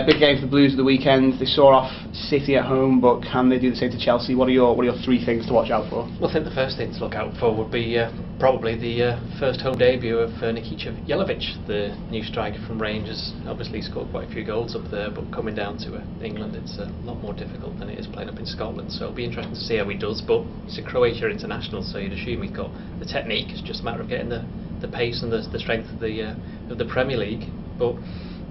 Big game for the Blues at the weekend. They saw off City at home, but can they do the same to Chelsea? What are your three things to watch out for? Well, I think the first thing to look out for would be probably the first home debut of Nikica Jelavic, the new striker from Rangers. Obviously he scored quite a few goals up there, but coming down to England it's a lot more difficult than it is playing up in Scotland, so it'll be interesting to see how he does. But he's a Croatia international, so you'd assume he's got the technique. It's just a matter of getting the pace and the strength of the Premier League. But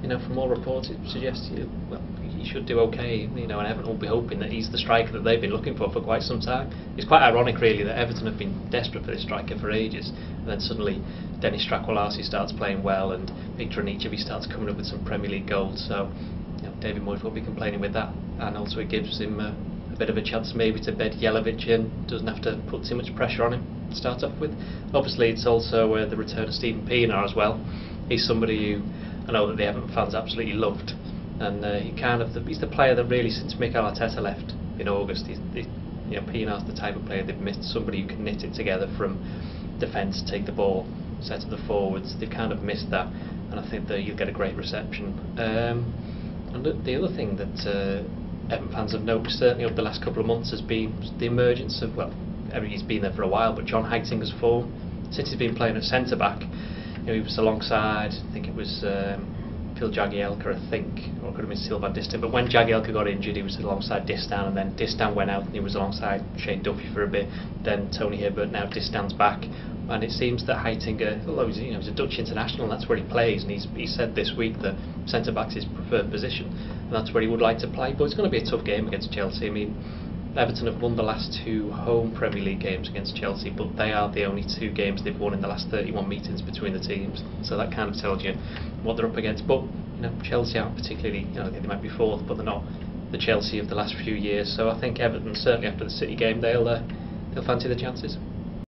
you know, from all reports it suggests he should do okay, you know, and Everton will be hoping that he's the striker that they've been looking for quite some time. It's quite ironic really that Everton have been desperate for this striker for ages, and then suddenly Dennis Strakowalski starts playing well and Victor Anicevic starts coming up with some Premier League goals, so you know, David Moyes will be complaining with that, and also it gives him a bit of a chance maybe to bed Jelavic in, doesn't have to put too much pressure on him to start off with. Obviously it's also the return of Pienaar as well. He's somebody who I know that the Everton fans absolutely loved, and he's the player that really, since Mikel Arteta left in August, you know, Pienaar's the type of player they've missed, somebody who can knit it together from defence, take the ball, set to the forwards. They've kind of missed that, and I think that you'll get a great reception. And the other thing that Everton fans have noticed certainly over the last couple of months has been the emergence of, well, he's been there for a while, but John Heitinga's form since he's been playing at centre back. You know, he was alongside, I think it was Phil Jagielka, I think, or it could have been Sylvain Distin, but when Jagielka got injured he was alongside Distin, and then Distin went out and he was alongside Shane Duffy for a bit, then Tony Hibbert, now Distin's back, and it seems that Heitinga, although he's a Dutch international and that's where he plays, and he said this week that centre-back's his preferred position, and that's where he would like to play, but it's going to be a tough game against Chelsea. I mean, Everton have won the last two home Premier League games against Chelsea, but they are the only two games they've won in the last 31 meetings between the teams, so that kind of tells you what they're up against. But you know, Chelsea aren't particularly, you know, they might be fourth, but they're not the Chelsea of the last few years, so I think Everton, certainly after the City game, they'll fancy the chances.